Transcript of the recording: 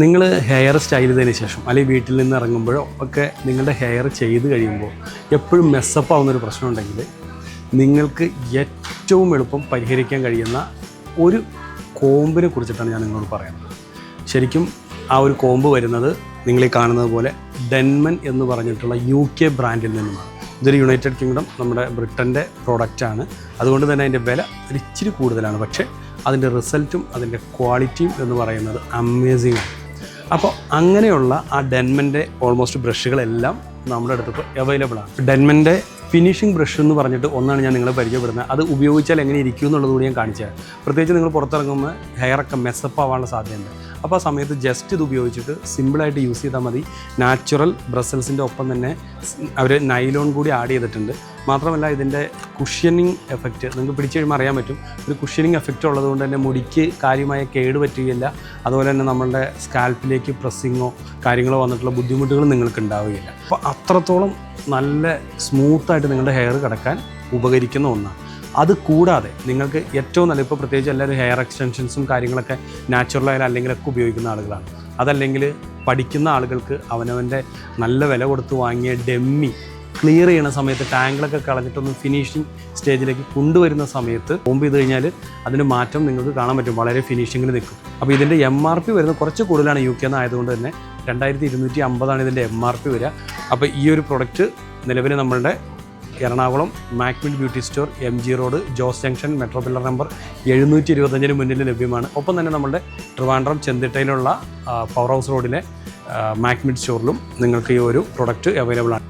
നിങ്ങൾ hair style ചെയ്തതിന് ശേഷം അല്ലെങ്കിൽ വീട്ടിൽ നിന്ന് ഇറങ്ങുമ്പോഴോ ഒക്കെ നിങ്ങളുടെ ഹെയർ ചെയ്ത് കഴിയുമ്പോൾ എപ്പോഴും മെസ്സപ്പ് ആവുന്നൊരു പ്രശ്നമുണ്ടെങ്കിൽ നിങ്ങൾക്ക് ഏറ്റവും എളുപ്പം പരിഹരിക്കാൻ കഴിയുന്ന ഒരു കോമ്പിനെ കുറിച്ചിട്ടാണ് ഞാൻ നിങ്ങളോട് പറയുന്നത്. ശരിക്കും ആ ഒരു കോമ്പ് വരുന്നത് നിങ്ങൾ ഈ കാണുന്നത് പോലെ ഡെൻമൻ എന്ന് പറഞ്ഞിട്ടുള്ള UK ബ്രാൻഡിൽ നിന്നുമാണ്. ഇതൊരു യുണൈറ്റഡ് കിങ്ഡം, നമ്മുടെ ബ്രിട്ടൻ്റെ പ്രോഡക്റ്റാണ്. അതുകൊണ്ട് തന്നെ അതിൻ്റെ വില ഒരിച്ചിരി കൂടുതലാണ്. പക്ഷേ അതിൻ്റെ റിസൾട്ടും അതിൻ്റെ ക്വാളിറ്റിയും എന്ന് പറയുന്നത് അമേസിംഗ് ആണ്. അപ്പോൾ അങ്ങനെയുള്ള ആ ഡെൻമൻ്റെ ഓൾമോസ്റ്റ് ബ്രഷുകളെല്ലാം നമ്മുടെ അടുത്ത് അവൈലബിൾ ആണ്. ഡെൻമൻ്റെ ഫിനിഷിംഗ് ബ്രഷ് എന്ന് പറഞ്ഞിട്ട് ഒന്നാണ് ഞാൻ നിങ്ങളെ പരിചയപ്പെടുന്നത്. അത് ഉപയോഗിച്ചാൽ എങ്ങനെ ഇരിക്കും എന്നുള്ളത് കൂടി ഞാൻ കാണിച്ചു തരാം. പ്രത്യേകിച്ച് നിങ്ങൾ പുറത്തിറങ്ങുമ്പോൾ ഹെയറൊക്കെ മെസ്സപ്പ് ആവാനുള്ള സാധ്യതയുണ്ട്. അപ്പോൾ ആ സമയത്ത് ജസ്റ്റ് ഇത് ഉപയോഗിച്ചിട്ട് സിമ്പിളായിട്ട് യൂസ് ചെയ്താൽ മതി. നാച്ചുറൽ ബ്രസൽസിൻ്റെ ഒപ്പം തന്നെ അവർ നൈലോൺ കൂടി ആഡ് ചെയ്തിട്ടുണ്ട്. മാത്രമല്ല ഇതിൻ്റെ കുഷ്യനിങ് എഫക്റ്റ് നിങ്ങൾക്ക് പിടിച്ചു കഴിയുമ്പോൾ അറിയാൻ പറ്റും. ഒരു കുഷ്യനിങ് എഫക്റ്റ് ഉള്ളതുകൊണ്ട് തന്നെ മുടിക്ക് കാര്യമായ കേട് പറ്റുകയില്ല. അതുപോലെ തന്നെ നമ്മളുടെ സ്കാൽപ്പിലേക്ക് പ്രസ്സിങ്ങോ കാര്യങ്ങളോ വന്നിട്ടുള്ള ബുദ്ധിമുട്ടുകൾ നിങ്ങൾക്ക് ഉണ്ടാവുകയില്ല. അപ്പോൾ അത്രത്തോളം നല്ല സ്മൂത്തായിട്ട് നിങ്ങളുടെ ഹെയർ കിടക്കാൻ ഉപകരിക്കുന്ന ഒന്നാണ്. അത് കൂടാതെ നിങ്ങൾക്ക് ഏറ്റവും നല്ല, ഇപ്പോൾ പ്രത്യേകിച്ച് എല്ലാവരും ഹെയർ എക്സ്റ്റൻഷൻസും കാര്യങ്ങളൊക്കെ നാച്ചുറലായാലും അല്ലെങ്കിലൊക്കെ ഉപയോഗിക്കുന്ന ആളുകളാണ്. അതല്ലെങ്കിൽ പഠിക്കുന്ന ആളുകൾക്ക് അവനവൻ്റെ നല്ല വില കൊടുത്ത് വാങ്ങിയ ഡെമ്മി ക്ലിയർ ചെയ്യുന്ന സമയത്ത് ടാങ്കിളൊക്കെ കളഞ്ഞിട്ടൊന്ന് ഫിനിഷിങ് സ്റ്റേജിലേക്ക് കൊണ്ടുവരുന്ന സമയത്ത് കോമ്പ് ചെയ്ത് കഴിഞ്ഞാൽ അതിന് മാറ്റം നിങ്ങൾക്ക് കാണാൻ പറ്റും. വളരെ ഫിനിഷിങ്ങിൽ നിൽക്കും. അപ്പോൾ ഇതിൻ്റെ MRP വരുന്നത് കുറച്ച് കൂടുതലാണ് UK ആയതുകൊണ്ട് തന്നെ 2250 ഇതിൻ്റെ MRP വരിക. അപ്പോൾ ഈ ഒരു പ്രൊഡക്റ്റ് നിലവിൽ നമ്മളുടെ Ernakulam Macmid beauty store, MG road, Jos junction, metro pillar number 725 മുന്നിൽ ലഭ്യമാണ്. ഒപ്പം തന്നെ നമ്മുടെ ട്രിവാൻഡ്രം ചെന്തിട്ടയിലുള്ള പവർ ഹൗസ് റോഡിലെ മാക്മിഡ് സ്റ്റോറിലും നിങ്ങൾക്ക് ഈ ഒരു പ്രൊഡക്റ്റ് അവൈലബിൾ ആണ്.